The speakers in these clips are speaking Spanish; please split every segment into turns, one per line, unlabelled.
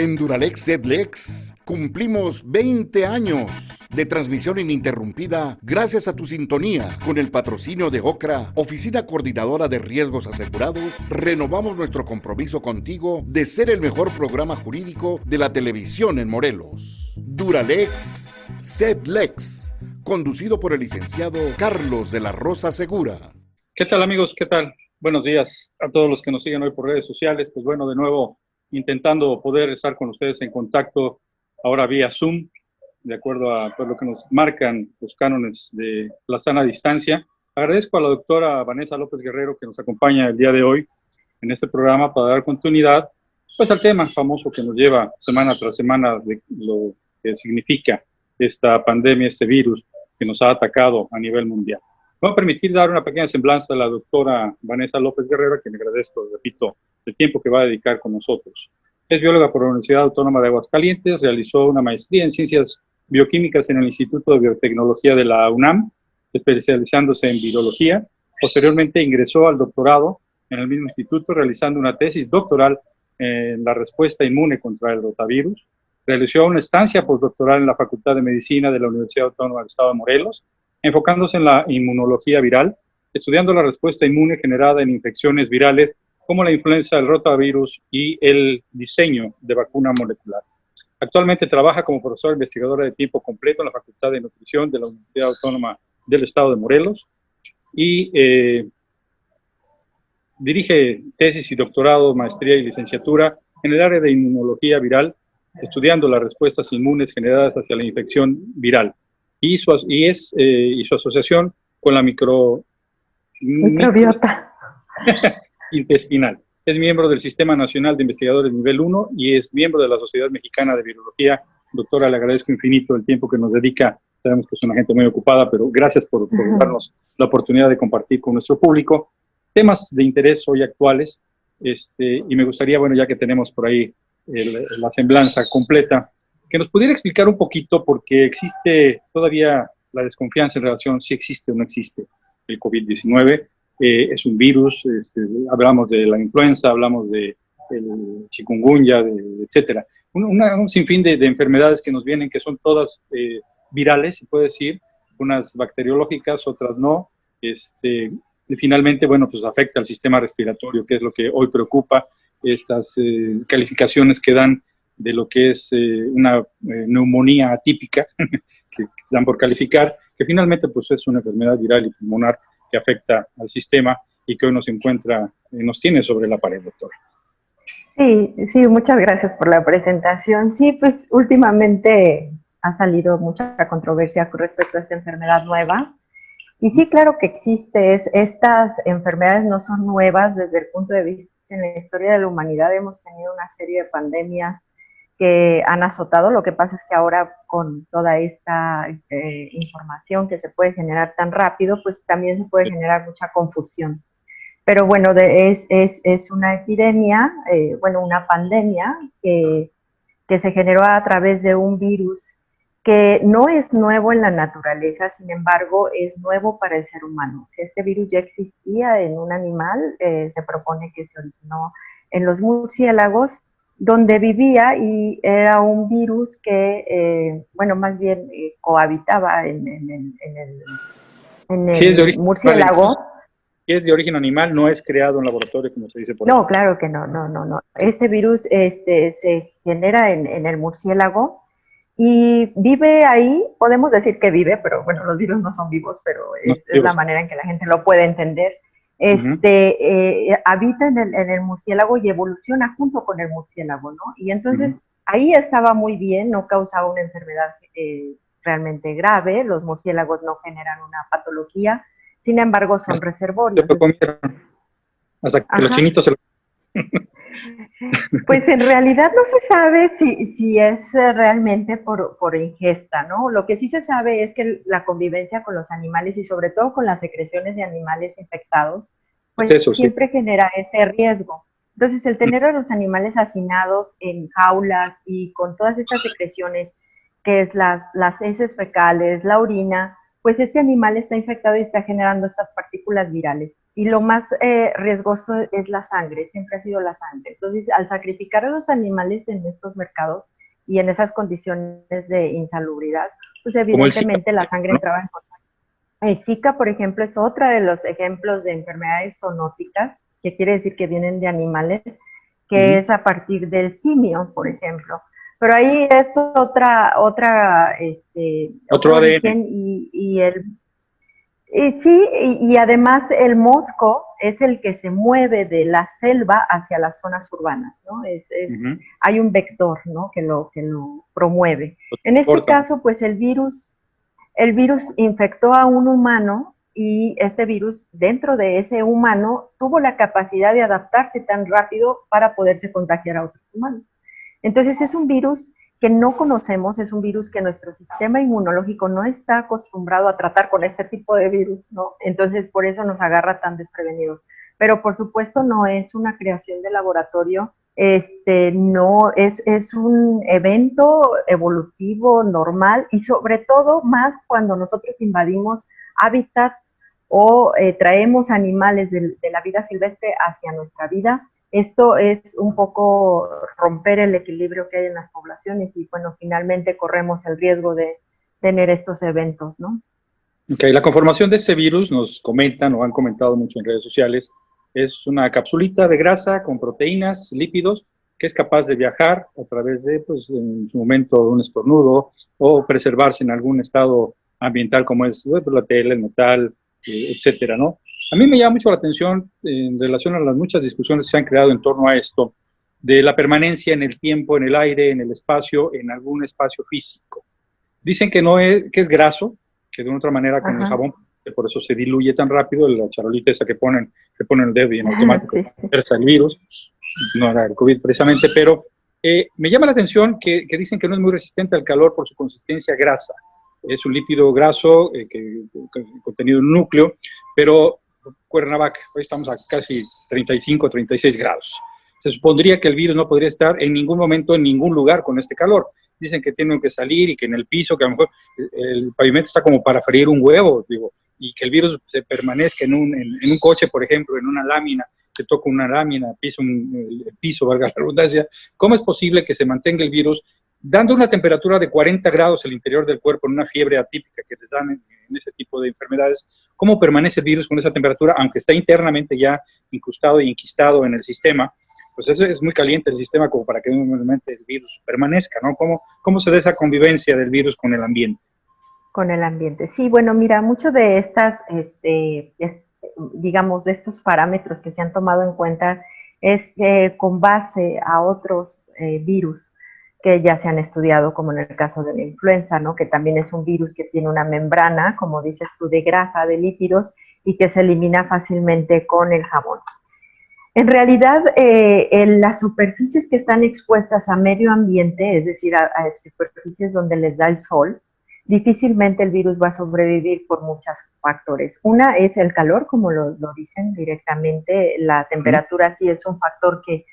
En Duralex Sedlex cumplimos 20 años de transmisión ininterrumpida gracias a tu sintonía. Con el patrocinio de OCRA, Oficina Coordinadora de Riesgos Asegurados, renovamos nuestro compromiso contigo de ser el mejor programa jurídico de la televisión en Morelos. Duralex Sedlex, conducido por el licenciado Carlos de la Rosa Segura.
¿Qué tal, amigos? ¿Qué tal? Buenos días a todos los que nos siguen hoy por redes sociales. Pues bueno, de nuevo intentando poder estar con ustedes en contacto ahora vía Zoom, de acuerdo a todo lo que nos marcan los cánones de la sana distancia. Agradezco a la doctora Vanessa López Guerrero que nos acompaña el día de hoy en este programa para dar continuidad pues al tema famoso que nos lleva semana tras semana de lo que significa esta pandemia, este virus que nos ha atacado a nivel mundial. Me voy a permitir dar una pequeña semblanza a la doctora Vanessa López Guerrero, a quien agradezco, repito, el tiempo que va a dedicar con nosotros. Es bióloga por la Universidad Autónoma de Aguascalientes, realizó una maestría en Ciencias Bioquímicas en el Instituto de Biotecnología de la UNAM, especializándose en virología. Posteriormente ingresó al doctorado en el mismo instituto, realizando una tesis doctoral en la respuesta inmune contra el rotavirus. Realizó una estancia postdoctoral en la Facultad de Medicina de la Universidad Autónoma del Estado de Morelos, enfocándose en la inmunología viral, estudiando la respuesta inmune generada en infecciones virales como la influenza, el rotavirus y el diseño de vacuna molecular. Actualmente trabaja como profesora investigadora de tiempo completo en la Facultad de Nutrición de la Universidad Autónoma del Estado de Morelos y dirige tesis y doctorado, maestría y licenciatura en el área de inmunología viral, estudiando las respuestas inmunes generadas hacia la infección viral y su asociación con la
microbiota
intestinal. Es miembro del Sistema Nacional de Investigadores Nivel 1 y es miembro de la Sociedad Mexicana de Virología. Doctora, le agradezco infinito el tiempo que nos dedica. Sabemos que es una gente muy ocupada, pero gracias por darnos la oportunidad de compartir con nuestro público temas de interés hoy actuales. Y me gustaría, bueno, ya que tenemos por ahí la semblanza completa, que nos pudiera explicar un poquito, porque existe todavía la desconfianza en relación si existe o no existe el COVID-19. Es un virus, hablamos de la influenza, hablamos de el chikungunya, etcétera. Un sinfín de enfermedades que nos vienen, que son todas virales, se puede decir, unas bacteriológicas, otras no. Y finalmente, bueno, pues afecta al sistema respiratorio, que es lo que hoy preocupa, estas calificaciones que dan de lo que es una neumonía atípica, que dan por calificar, que finalmente pues es una enfermedad viral y pulmonar que afecta al sistema y que hoy nos tiene sobre la pared, doctora.
Sí, muchas gracias por la presentación. Sí, pues últimamente ha salido mucha controversia con respecto a esta enfermedad nueva. Y sí, claro que existe. Estas enfermedades no son nuevas desde el punto de vista en la historia de la humanidad. Hemos tenido una serie de pandemias que han azotado. Lo que pasa es que ahora con toda esta información que se puede generar tan rápido, pues también se puede generar mucha confusión. Pero bueno, es una epidemia, una pandemia que se generó a través de un virus que no es nuevo en la naturaleza, sin embargo, es nuevo para el ser humano. Si este virus ya existía en un animal, se propone que se originó en los murciélagos, donde vivía, y era un virus que, más bien cohabitaba en el murciélago.
Si es de origen animal, no es creado en laboratorio, como se dice por ahí.
No, claro que no. Este virus se genera en el murciélago y vive ahí. Podemos decir que vive, pero bueno, los virus no son vivos, pero es la manera en que la gente lo puede entender. Habita en el murciélago y evoluciona junto con el murciélago, ¿no? Y entonces ahí estaba muy bien, no causaba una enfermedad realmente grave, los murciélagos no generan una patología, sin embargo son reservorios.
Hasta que los chinitos se lo...
Pues en realidad no se sabe si es realmente por ingesta, ¿no? Lo que sí se sabe es que la convivencia con los animales y sobre todo con las secreciones de animales infectados, pues siempre genera ese riesgo. Entonces, el tener a los animales hacinados en jaulas y con todas estas secreciones, que es las heces fecales, la orina, pues este animal está infectado y está generando estas partículas virales. y lo más riesgoso es la sangre, siempre ha sido la sangre. Entonces, al sacrificar a los animales en estos mercados y en esas condiciones de insalubridad, pues
Como el Zika,
evidentemente la sangre
¿no?
entraba en contacto. El Zika, por ejemplo, es otra de los ejemplos de enfermedades zoonóticas, que quiere decir que vienen de animales, que es a partir del simio, por ejemplo. Pero ahí es
Otro
otro
ADN.
origen sí, y además el mosco es el que se mueve de la selva hacia las zonas urbanas, ¿no? Hay un vector, ¿no? que lo promueve. En este caso, pues el virus infectó a un humano y este virus dentro de ese humano tuvo la capacidad de adaptarse tan rápido para poderse contagiar a otros humanos. Entonces es un virus que no conocemos, es un virus que nuestro sistema inmunológico no está acostumbrado a tratar con este tipo de virus, ¿no? Entonces por eso nos agarra tan desprevenidos. Pero por supuesto no es una creación de laboratorio, no es un evento evolutivo normal y sobre todo más cuando nosotros invadimos hábitats o traemos animales de la vida silvestre hacia nuestra vida. Esto es un poco romper el equilibrio que hay en las poblaciones y, bueno, finalmente corremos el riesgo de tener estos eventos, ¿no?
Ok, la conformación de este virus, nos comentan o han comentado mucho en redes sociales, es una capsulita de grasa con proteínas, lípidos, que es capaz de viajar a través de, pues, en su momento, un estornudo o preservarse en algún estado ambiental como es la tela, el metal, etcétera, ¿no? A mí me llama mucho la atención en relación a las muchas discusiones que se han creado en torno a esto, de la permanencia en el tiempo, en el aire, en el espacio, en algún espacio físico. Dicen que no es, que es graso, que de una otra manera con el jabón, que por eso se diluye tan rápido, la charolita esa que ponen el dedo y en automático dispersa el virus, no era el COVID precisamente, pero me llama la atención que dicen que no es muy resistente al calor por su consistencia grasa. Es un lípido graso contenido en un núcleo, pero Cuernavaca, hoy estamos a casi 35, 36 grados. Se supondría que el virus no podría estar en ningún momento, en ningún lugar con este calor. Dicen que tienen que salir y que en el piso, que a lo mejor el pavimento está como para freír un huevo, digo, y que el virus se permanezca en un coche, por ejemplo, en una lámina, se toca una lámina, el piso, valga la redundancia. ¿Cómo es posible que se mantenga el virus dando una temperatura de 40 grados al interior del cuerpo en una fiebre atípica que les dan en ese tipo de enfermedades? ¿Cómo permanece el virus con esa temperatura, aunque está internamente ya incrustado y enquistado en el sistema? Pues eso es muy caliente el sistema como para que normalmente el virus permanezca, ¿no? ¿Cómo se da esa convivencia del virus con el ambiente?
Con el ambiente. Sí, bueno, mira, muchos de estas, digamos, de estos parámetros que se han tomado en cuenta es con base a otros virus que ya se han estudiado, como en el caso de la influenza, ¿no? Que también es un virus que tiene una membrana, como dices tú, de grasa, de lípidos, y que se elimina fácilmente con el jabón. En realidad, en las superficies que están expuestas a medio ambiente, es decir, a superficies donde les da el sol, difícilmente el virus va a sobrevivir por muchos factores. Una es el calor, como lo dicen directamente, la temperatura sí es un factor que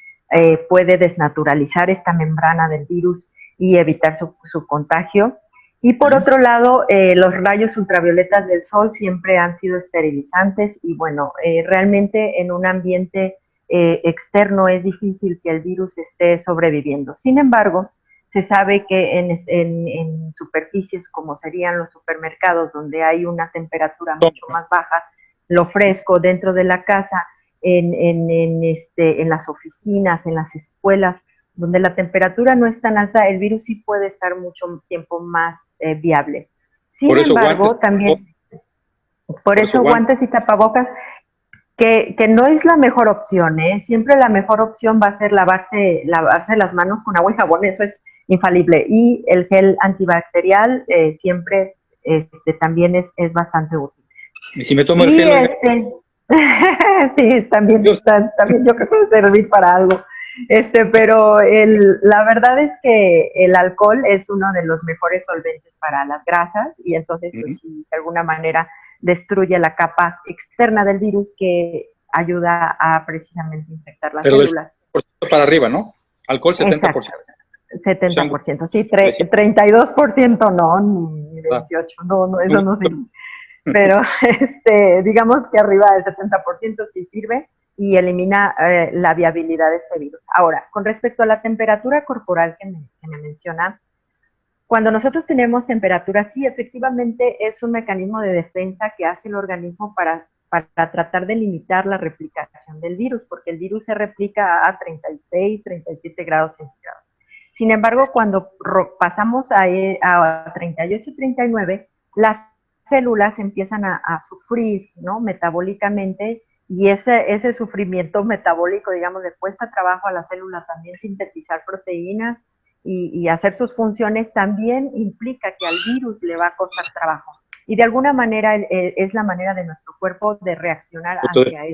puede desnaturalizar esta membrana del virus y evitar su contagio. Y por otro lado, los rayos ultravioletas del sol siempre han sido esterilizantes y bueno, realmente en un ambiente externo es difícil que el virus esté sobreviviendo. Sin embargo, se sabe que en superficies como serían los supermercados, donde hay una temperatura mucho más baja, lo fresco dentro de la casa, en las oficinas, en las escuelas, donde la temperatura no es tan alta, el virus sí puede estar mucho tiempo más viable. Sin embargo, también, por eso guantes y tapabocas, que no es la mejor opción, ¿eh? Siempre la mejor opción va a ser lavarse las manos con agua y jabón, eso es infalible. Y el gel antibacterial siempre también es bastante útil.
¿Y si me tomo el gel?
Sí, también yo creo que puede servir para algo. Pero la verdad es que el alcohol es uno de los mejores solventes para las grasas y entonces, pues, sí, de alguna manera destruye la capa externa del virus que ayuda a precisamente infectar las células.
Pero para arriba, ¿no? Alcohol 70%.
Exacto. 70%, sí, 32% no, ni 28%, no, eso no sirve. pero digamos que arriba del 70% sí sirve y elimina la viabilidad de este virus. Ahora, con respecto a la temperatura corporal que me menciona, cuando nosotros tenemos temperatura, sí, efectivamente es un mecanismo de defensa que hace el organismo para tratar de limitar la replicación del virus, porque el virus se replica a 36, 37 grados centígrados. Sin embargo, cuando pasamos a 38, 39, las células empiezan a sufrir, ¿no? Metabólicamente, y ese sufrimiento metabólico, digamos, le cuesta trabajo a la célula también sintetizar proteínas y hacer sus funciones, también implica que al virus le va a costar trabajo. Y de alguna manera es la manera de nuestro cuerpo de reaccionar hacia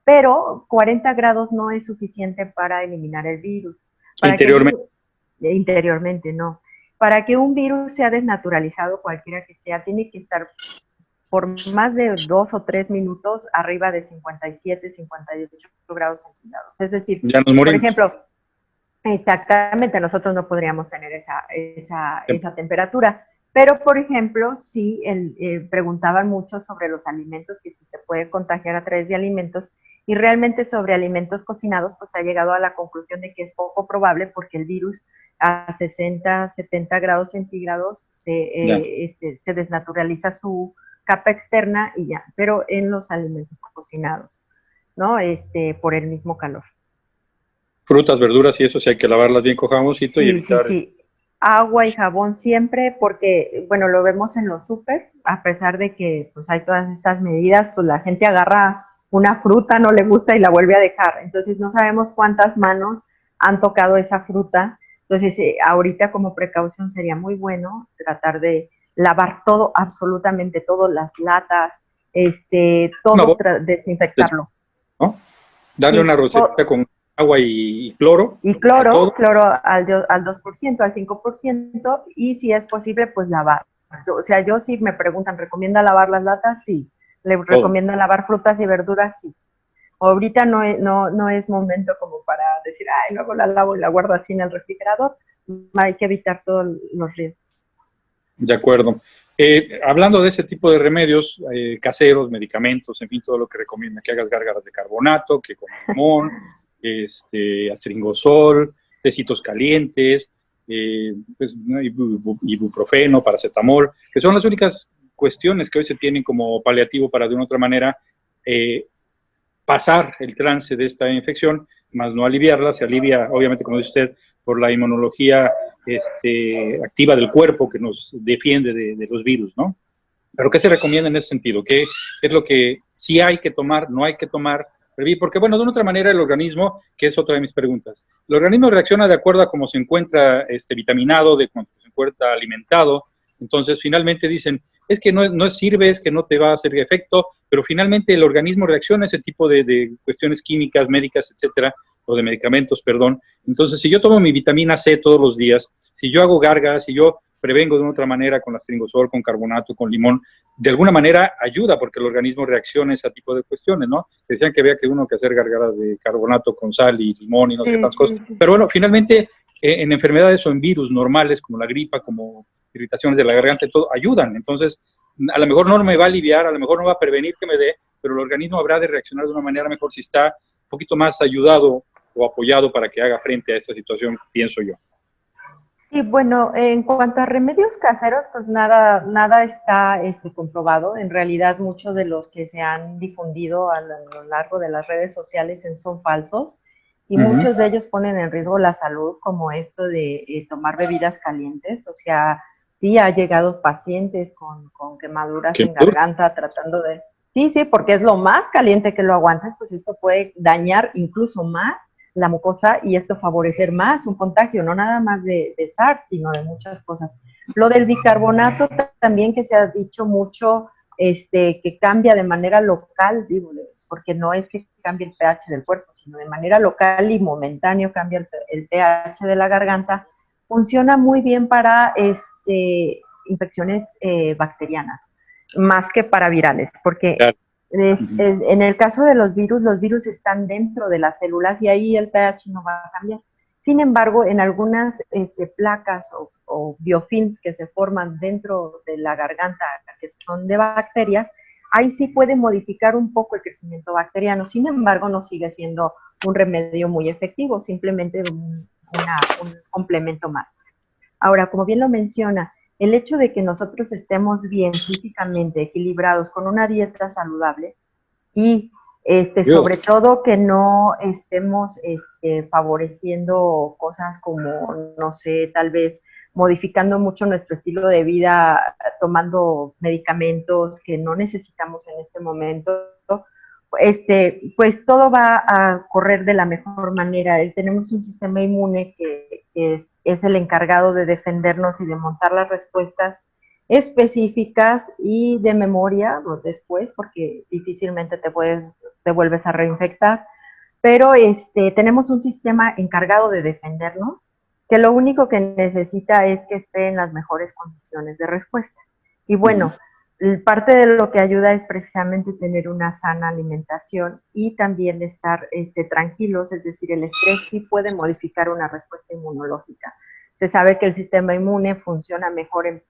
pero 40 grados no es suficiente para eliminar el virus. Interiormente, no. Para que un virus sea desnaturalizado, cualquiera que sea, tiene que estar por más de 2 o 3 minutos arriba de 57, 58 grados centígrados. Es decir, por ejemplo, exactamente, nosotros no podríamos tener esa temperatura. Pero, por ejemplo, sí preguntaban mucho sobre los alimentos, que si se puede contagiar a través de alimentos, y realmente sobre alimentos cocinados, pues se ha llegado a la conclusión de que es poco probable porque el virus a 60, 70 grados centígrados se desnaturaliza su capa externa y ya, pero en los alimentos cocinados, ¿no? Por el mismo calor.
Frutas, verduras y eso, sí hay que lavarlas bien con jaboncito y evitar...
Sí. Agua y jabón siempre, porque, bueno, lo vemos en los súper, a pesar de que pues hay todas estas medidas, pues la gente agarra una fruta, no le gusta y la vuelve a dejar. Entonces no sabemos cuántas manos han tocado esa fruta. Entonces ahorita como precaución sería muy bueno tratar de lavar todo, absolutamente todo, las latas, todo, desinfectarlo.
¿No? Darle una roseta con agua y cloro.
Y cloro al 2%, al 5%, y si es posible, pues lavar. O sea, yo si me preguntan, ¿recomienda lavar las latas? Sí. ¿Le recomiendo lavar frutas y verduras? Sí. Ahorita no es momento como para decir, ay, luego la lavo y la guardo así en el refrigerador. Hay que evitar todos los riesgos.
De acuerdo. Hablando de ese tipo de remedios caseros, medicamentos, en fin, todo lo que recomienda, que hagas gárgaras de carbonato, que con limón, astringosol, tecitos calientes, pues, ¿no? Ibuprofeno, paracetamol, que son las únicas cuestiones que hoy se tienen como paliativo para de una u otra manera pasar el trance de esta infección, más no aliviarla. Se alivia, obviamente, como dice usted, por la inmunología activa del cuerpo que nos defiende de los virus, ¿no? Pero ¿qué se recomienda en ese sentido? ¿Qué es lo que sí hay que tomar, no hay que tomar? Porque, bueno, de una otra manera el organismo, que es otra de mis preguntas, el organismo reacciona de acuerdo a cómo se encuentra vitaminado, de cómo se encuentra alimentado. Entonces, finalmente dicen, es que no sirve, es que no te va a hacer efecto, pero finalmente el organismo reacciona a ese tipo de cuestiones químicas, médicas, etcétera, o de medicamentos, perdón. Entonces, si yo tomo mi vitamina C todos los días, si yo hago gárgaras, si yo prevengo de una otra manera con astringosol, con carbonato, con limón, de alguna manera ayuda porque el organismo reacciona a ese tipo de cuestiones, ¿no? Decían que había que uno que hacer gárgaras de carbonato con sal y limón y no sé qué tantas cosas. Pero bueno, finalmente en enfermedades o en virus normales como la gripa, como irritaciones de la garganta y todo, ayudan. Entonces, a lo mejor no me va a aliviar, a lo mejor no va a prevenir que me dé, pero el organismo habrá de reaccionar de una manera mejor si está un poquito más ayudado o apoyado para que haga frente a esta situación, pienso yo.
Sí, bueno, en cuanto a remedios caseros, pues nada está comprobado. En realidad, muchos de los que se han difundido a lo largo de las redes sociales son falsos y muchos de ellos ponen en riesgo la salud, como esto de tomar bebidas calientes. O sea, sí ha llegado pacientes con quemaduras en garganta tratando de... Sí, porque es lo más caliente que lo aguantas, pues esto puede dañar incluso más la mucosa y esto favorecer más un contagio, no nada más de SARS, sino de muchas cosas. Lo del bicarbonato también, que se ha dicho mucho, que cambia de manera local, digo, porque no es que cambie el pH del cuerpo, sino de manera local y momentáneo cambia el pH de la garganta, funciona muy bien para infecciones bacterianas, más que para virales, porque... Claro. En el caso de los virus están dentro de las células y ahí el pH no va a cambiar. Sin embargo, en algunas placas o biofilms que se forman dentro de la garganta, que son de bacterias, ahí sí puede modificar un poco el crecimiento bacteriano. Sin embargo, no sigue siendo un remedio muy efectivo, simplemente un complemento más. Ahora, como bien lo menciona, el hecho de que nosotros estemos bien físicamente equilibrados con una dieta saludable y sobre todo que no estemos favoreciendo cosas como, no sé, tal vez modificando mucho nuestro estilo de vida, tomando medicamentos que no necesitamos en este momento, pues todo va a correr de la mejor manera. Tenemos un sistema inmune que es el encargado de defendernos y de montar las respuestas específicas y de memoria después, porque difícilmente te vuelves a reinfectar, pero tenemos un sistema encargado de defendernos, que lo único que necesita es que esté en las mejores condiciones de respuesta. Y bueno, parte de lo que ayuda es precisamente tener una sana alimentación y también estar tranquilos, es decir, el estrés sí puede modificar una respuesta inmunológica. Se sabe que el sistema inmune funciona mejor en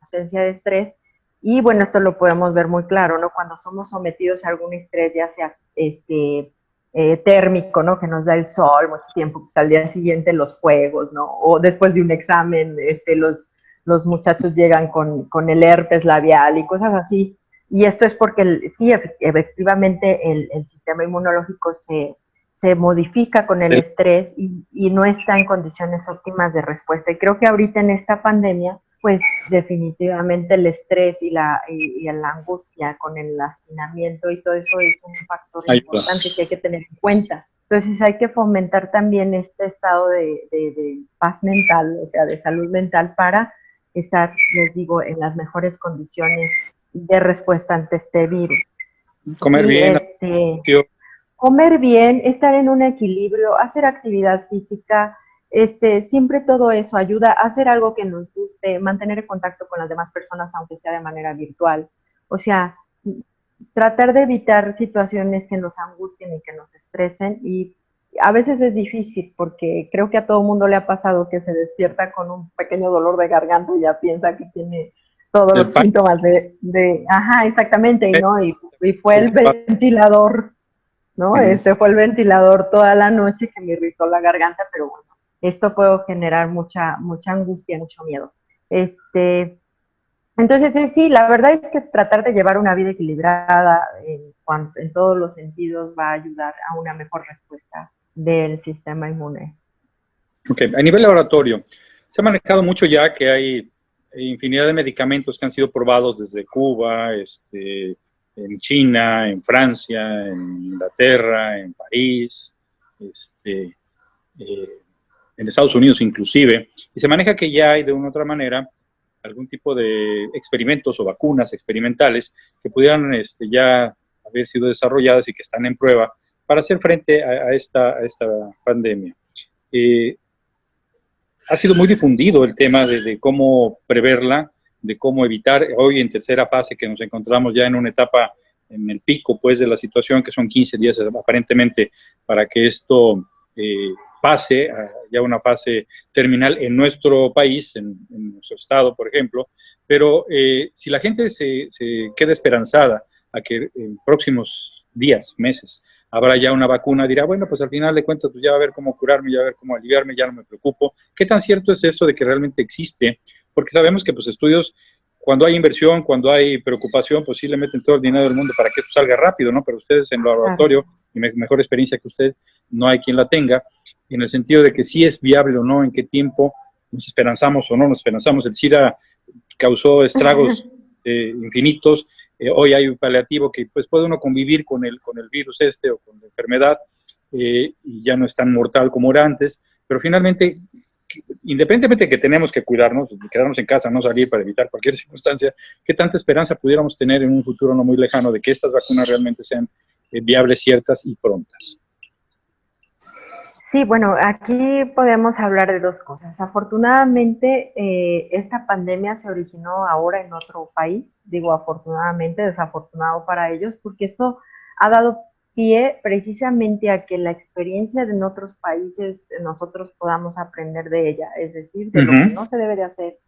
ausencia de estrés y bueno, esto lo podemos ver muy claro, ¿no? Cuando somos sometidos a algún estrés, ya sea térmico, ¿no? Que nos da el sol mucho tiempo, pues al día siguiente los juegos, ¿no? O después de un examen, los muchachos llegan con el herpes labial y cosas así. Y esto es porque sí, efectivamente el sistema inmunológico se modifica con el estrés y no está en condiciones óptimas de respuesta. Y creo que ahorita en esta pandemia, pues definitivamente el estrés y la angustia con el hacinamiento y todo eso es un factor importante que hay que tener en cuenta. Entonces hay que fomentar también este estado de paz mental, o sea, de salud mental para estar, les digo, en las mejores condiciones de respuesta ante este virus.
Comer bien.
Comer bien, estar en un equilibrio, hacer actividad física, siempre todo eso ayuda a hacer algo que nos guste, mantener el contacto con las demás personas, aunque sea de manera virtual. O sea, tratar de evitar situaciones que nos angustien y que nos estresen, y a veces es difícil porque creo que a todo mundo le ha pasado que se despierta con un pequeño dolor de garganta y ya piensa que tiene todos los síntomas ajá, exactamente, ¿no? Y fue el ventilador, ¿no? Fue el ventilador toda la noche que me irritó la garganta, pero bueno, esto puede generar mucha angustia, mucho miedo. Entonces, sí, la verdad es que tratar de llevar una vida equilibrada en todos los sentidos va a ayudar a una mejor respuesta del sistema inmune.
Ok, a nivel laboratorio, se ha manejado mucho ya que hay infinidad de medicamentos que han sido probados desde Cuba, en China, en Francia, en Inglaterra, en París, en Estados Unidos inclusive, y se maneja que ya hay de una u otra manera algún tipo de experimentos o vacunas experimentales que pudieran ya haber sido desarrolladas y que están en prueba para hacer frente a esta pandemia. Ha sido muy difundido el tema de cómo preverla, de cómo evitar, hoy en tercera fase que nos encontramos ya en una etapa, en el pico pues de la situación, que son 15 días aparentemente para que esto pase a ya una fase terminal en nuestro país, en nuestro estado, por ejemplo, pero si la gente se queda esperanzada a que en próximos días, meses, habrá ya una vacuna, dirá, bueno, pues al final de cuentas pues ya va a ver cómo curarme, ya va a ver cómo aliviarme, ya no me preocupo. ¿Qué tan cierto es esto de que realmente existe? Porque sabemos que pues estudios, cuando hay inversión, cuando hay preocupación, pues sí le meten todo el dinero del mundo para que esto salga rápido, ¿no? Pero ustedes en laboratorio, y mejor experiencia que usted, no hay quien la tenga, en el sentido de que sí es viable o no, en qué tiempo nos esperanzamos o no nos esperanzamos. El SIDA causó estragos infinitos. Hoy hay un paliativo que pues puede uno convivir con el virus o con la enfermedad y ya no es tan mortal como era antes, pero finalmente, independientemente de que tenemos que cuidarnos, quedarnos en casa, no salir para evitar cualquier circunstancia, ¿qué tanta esperanza pudiéramos tener en un futuro no muy lejano de que estas vacunas realmente sean viables, ciertas y prontas?
Sí, bueno, aquí podemos hablar de dos cosas. Afortunadamente, esta pandemia se originó ahora en otro país. Digo afortunadamente, desafortunado para ellos, porque esto ha dado pie precisamente a que la experiencia en otros países nosotros podamos aprender de ella, es decir, de lo que no se debe de hacer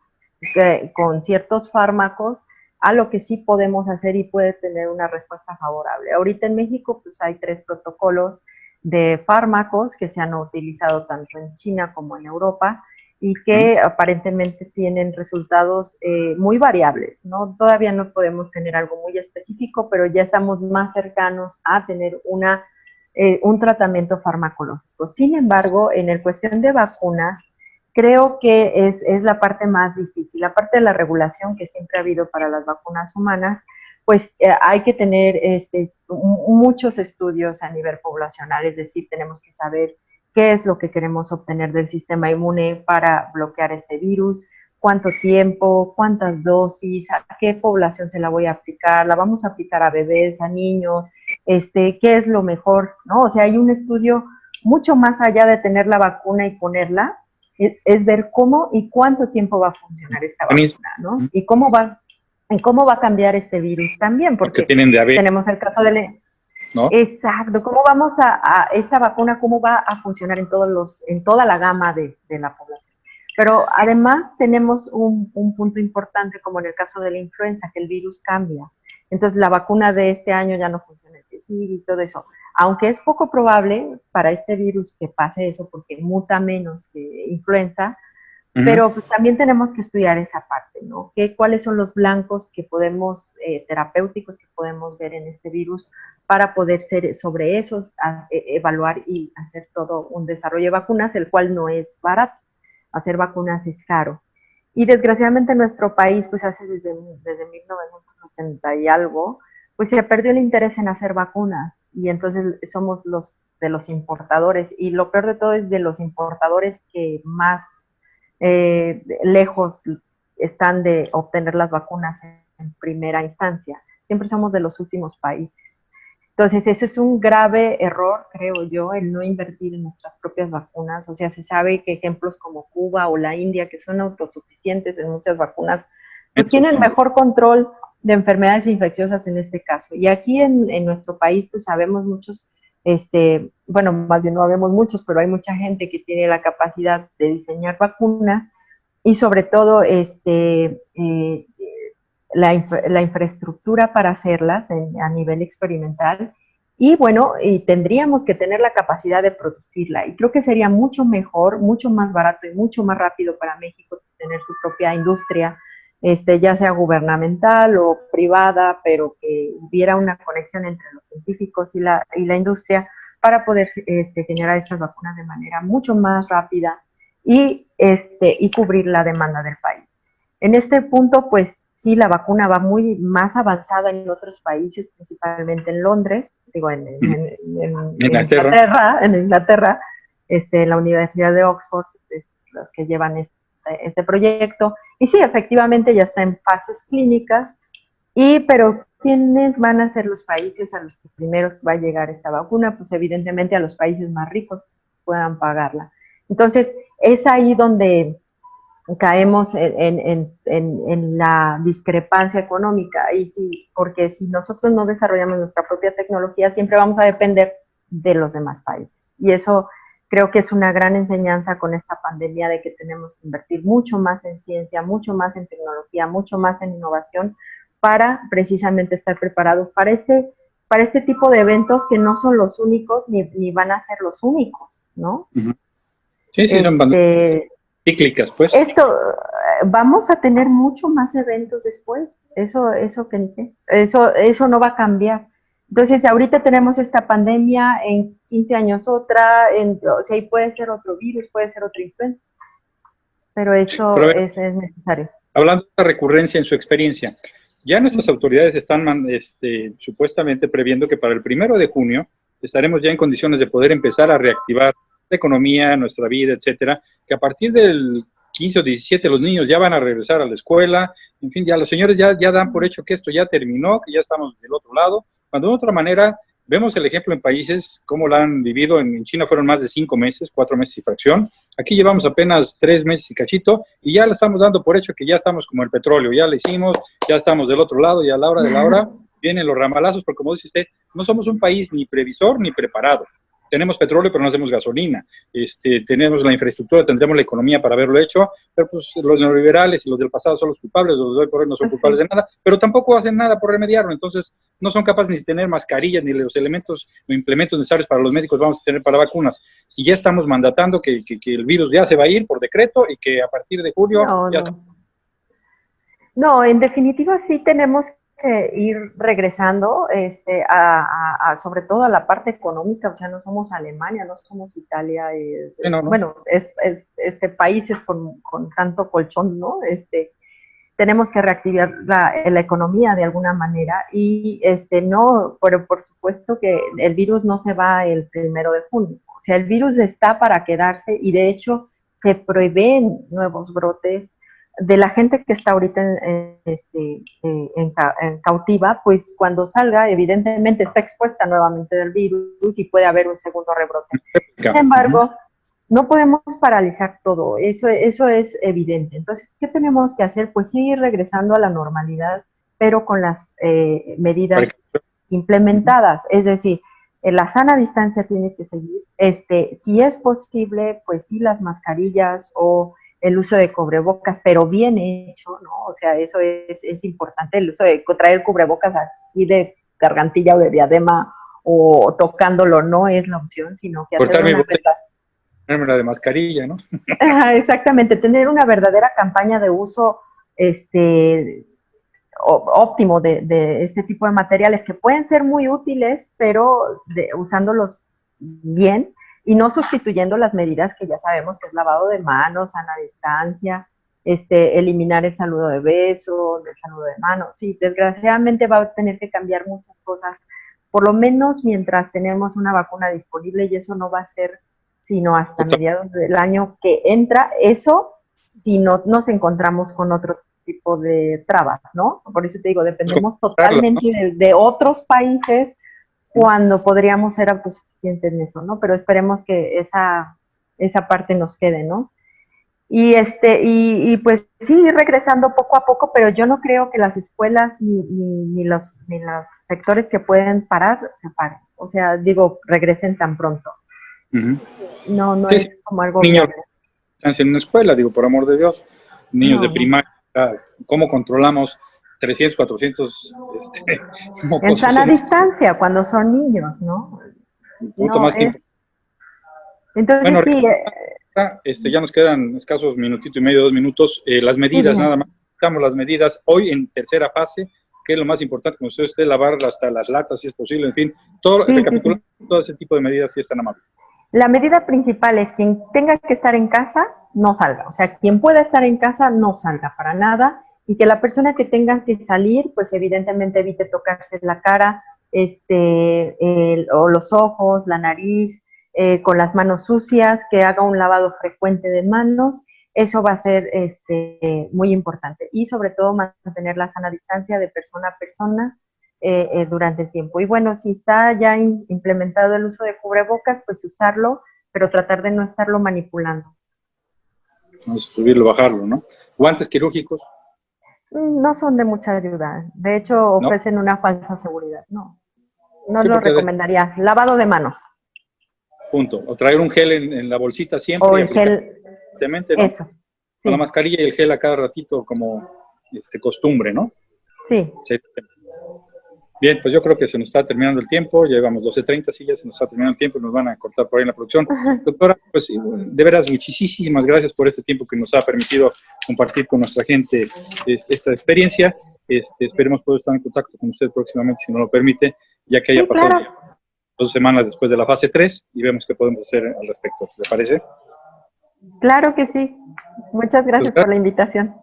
con ciertos fármacos a lo que sí podemos hacer y puede tener una respuesta favorable. Ahorita en México pues hay 3 protocolos de fármacos que se han utilizado tanto en China como en Europa y que aparentemente tienen resultados muy variables, ¿no? Todavía no podemos tener algo muy específico, pero ya estamos más cercanos a tener un tratamiento farmacológico. Sin embargo, en el cuestión de vacunas, creo que es la parte más difícil, la parte de la regulación que siempre ha habido para las vacunas humanas, pues hay que tener muchos estudios a nivel poblacional, es decir, tenemos que saber qué es lo que queremos obtener del sistema inmune para bloquear este virus, cuánto tiempo, cuántas dosis, a qué población se la voy a aplicar, la vamos a aplicar a bebés, a niños, qué es lo mejor, ¿no? O sea, hay un estudio mucho más allá de tener la vacuna y ponerla, es ver cómo y cuánto tiempo va a funcionar esta vacuna, ¿no? Y cómo va a cambiar este virus también, porque tenemos el caso de... ¿no? Exacto, ¿cómo vamos a esta vacuna, cómo va a funcionar en toda la gama de la población? Pero además tenemos un punto importante, como en el caso de la influenza, que el virus cambia. Entonces la vacuna de este año ya no funciona y todo eso. Aunque es poco probable para este virus que pase eso, porque muta menos que influenza, pero pues también tenemos que estudiar esa parte, ¿no? ¿Cuáles son los blancos que podemos, terapéuticos que podemos ver en este virus para poder ser sobre esos, evaluar y hacer todo un desarrollo de vacunas, el cual no es barato. Hacer vacunas es caro. Y desgraciadamente en nuestro país, pues desde 1980 y algo, pues se perdió el interés en hacer vacunas y entonces somos de los importadores y lo peor de todo es de los importadores que más lejos están de obtener las vacunas en primera instancia. Siempre somos de los últimos países. Entonces, eso es un grave error, creo yo, el no invertir en nuestras propias vacunas. O sea, se sabe que ejemplos como Cuba o la India, que son autosuficientes en muchas vacunas, pues tienen mejor control de enfermedades infecciosas en este caso. Y aquí en nuestro país, pues sabemos muchos, bueno, más bien no sabemos muchos, pero hay mucha gente que tiene la capacidad de diseñar vacunas y sobre todo la infraestructura para hacerlas a nivel experimental y bueno, y tendríamos que tener la capacidad de producirla y creo que sería mucho mejor, mucho más barato y mucho más rápido para México tener su propia industria, ya sea gubernamental o privada, pero que hubiera una conexión entre los científicos y la industria para poder generar estas vacunas de manera mucho más rápida y cubrir la demanda del país. En este punto, pues, sí, la vacuna va muy más avanzada en otros países, principalmente en Londres, digo, en Inglaterra, en la Universidad de Oxford, los que llevan este proyecto. Y sí, efectivamente ya está en fases clínicas, pero ¿quiénes van a ser los países a los que primero va a llegar esta vacuna? Pues evidentemente a los países más ricos que puedan pagarla. Entonces, es ahí donde caemos en la discrepancia económica y sí, porque si nosotros no desarrollamos nuestra propia tecnología siempre vamos a depender de los demás países y eso creo que es una gran enseñanza con esta pandemia de que tenemos que invertir mucho más en ciencia, mucho más en tecnología, mucho más en innovación para precisamente estar preparados para este tipo de eventos que no son los únicos ni van a ser los únicos, ¿no?
Sí, son cíclicas, pues.
Vamos a tener mucho más eventos después, eso no va a cambiar. Entonces, ahorita tenemos esta pandemia, en 15 años otra, o sea, y puede ser otro virus, puede ser otra influenza, pero eso es necesario.
Hablando de la recurrencia en su experiencia, ya nuestras autoridades están supuestamente previendo que para el 1 de junio estaremos ya en condiciones de poder empezar a reactivar la economía, nuestra vida, etcétera, que a partir del 15 o 17 los niños ya van a regresar a la escuela, en fin, ya los señores ya dan por hecho que esto ya terminó, que ya estamos del otro lado, cuando de otra manera vemos el ejemplo en países como la han vivido, en China fueron más de 5 meses, 4 meses y fracción, aquí llevamos apenas 3 meses y cachito, y ya le estamos dando por hecho que ya estamos como el petróleo, ya lo hicimos, ya estamos del otro lado, y a la hora de la hora, vienen los ramalazos, porque como dice usted, no somos un país ni previsor ni preparado. Tenemos petróleo, pero no hacemos gasolina. Tenemos la infraestructura, tendremos la economía para haberlo hecho, pero pues los neoliberales y los del pasado son los culpables, los de hoy por hoy no son culpables de nada, pero tampoco hacen nada por remediarlo. Entonces, no son capaces ni de tener mascarillas, ni los elementos o implementos necesarios para los médicos vamos a tener para vacunas. Y ya estamos mandatando que el virus ya se va a ir por decreto y que a partir de julio ya está.
No, en definitiva sí tenemos que ir regresando sobre todo a la parte económica, o sea, no somos Alemania, no somos Italia, bueno, países con tanto colchón, ¿no? Tenemos que reactivar la economía de alguna manera y no, pero por supuesto que el virus no se va el 1 de junio, o sea, el virus está para quedarse y de hecho se prevén nuevos brotes. De la gente que está ahorita en cautiva, pues cuando salga, evidentemente está expuesta nuevamente del virus y puede haber un segundo rebrote. Sin embargo, no podemos paralizar todo, eso es evidente. Entonces, ¿qué tenemos que hacer? Pues ir regresando a la normalidad, pero con las medidas implementadas, es decir, la sana distancia tiene que seguir. Si es posible, pues sí, las mascarillas o el uso de cubrebocas, pero bien hecho, ¿no? O sea, eso es importante, el uso de traer cubrebocas aquí de gargantilla o de diadema o tocándolo no es la opción, sino que hacer
una de mascarilla, ¿no?
Exactamente, tener una verdadera campaña de uso óptimo de este tipo de materiales que pueden ser muy útiles, pero usándolos bien, y no sustituyendo las medidas que ya sabemos que es lavado de manos, sana distancia, eliminar el saludo de beso, el saludo de mano. Sí, desgraciadamente va a tener que cambiar muchas cosas, por lo menos mientras tenemos una vacuna disponible, y eso no va a ser sino hasta mediados del año que entra, eso si no nos encontramos con otro tipo de trabas, ¿no? Por eso te digo, dependemos totalmente de otros países cuando podríamos ser autosuficientes en eso, ¿no? Pero esperemos que esa parte nos quede, ¿no? Y pues sí, regresando poco a poco, pero yo no creo que las escuelas ni los sectores que pueden parar, se paren. O sea, digo, regresen tan pronto. No es como algo
niños están en una escuela, digo, por amor de Dios, niños de primaria, ¿cómo controlamos 300, 400
en sana distancia cuando son niños, ¿no?
Más que
entonces
bueno,
sí.
Ya nos quedan escasos minutito y medio, 2 minutos. Las medidas, nada más. Estamos las medidas hoy en tercera fase, que es lo más importante, como usted lavar hasta las latas, si es posible, en fin, todo, recapitulando todo ese tipo de medidas, si es tan amable.
La medida principal es quien tenga que estar en casa, no salga. O sea, quien pueda estar en casa, no salga para nada. Y que la persona que tenga que salir, pues evidentemente evite tocarse la cara, o los ojos, la nariz, con las manos sucias, que haga un lavado frecuente de manos. Eso va a ser muy importante. Y sobre todo mantener la sana distancia de persona a persona durante el tiempo. Y bueno, si está ya implementado el uso de cubrebocas, pues usarlo, pero tratar de no estarlo manipulando.
Vamos a subirlo, bajarlo, ¿no? Guantes quirúrgicos.
No son de mucha ayuda. De hecho, ofrecen una falsa seguridad. No lo recomendaría. Lavado de manos.
Punto. O traer un gel en la bolsita siempre.
O el gel.
¿no?
Eso. Sí.
Con la mascarilla y el gel a cada ratito como costumbre, ¿no?
Sí.
Bien, pues yo creo que se nos está terminando el tiempo, ya llevamos 12:30, sí, ya se nos está terminando el tiempo, nos van a cortar por ahí en la producción. Doctora, pues de veras, muchísimas gracias por este tiempo que nos ha permitido compartir con nuestra gente esta experiencia. Esperemos poder estar en contacto con usted próximamente, si nos lo permite, ya que haya pasado 2 semanas después de la fase 3 y vemos qué podemos hacer al respecto. ¿Le parece?
Claro que sí. Muchas gracias por la invitación.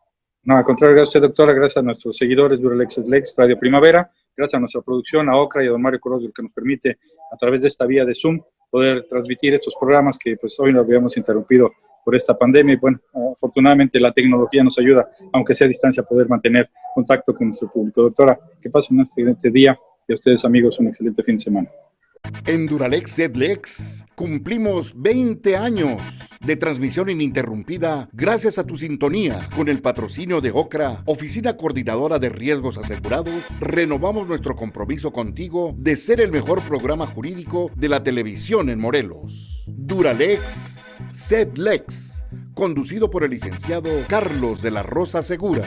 No, al contrario, gracias a usted, doctora, gracias a nuestros seguidores de Duralex Lex, Radio Primavera, gracias a nuestra producción, a Ocra y a don Mario Corozio, que nos permite, a través de esta vía de Zoom, poder transmitir estos programas que pues hoy nos habíamos interrumpido por esta pandemia. Y bueno, afortunadamente la tecnología nos ayuda, aunque sea a distancia, a poder mantener contacto con nuestro público. Doctora, que pase un excelente día y a ustedes, amigos, un excelente fin de semana.
En Duralex Sedlex cumplimos 20 años de transmisión ininterrumpida gracias a tu sintonía. Con el patrocinio de OCRA, Oficina Coordinadora de Riesgos Asegurados, renovamos nuestro compromiso contigo de ser el mejor programa jurídico de la televisión en Morelos. Duralex Sedlex, conducido por el licenciado Carlos de la Rosa Segura.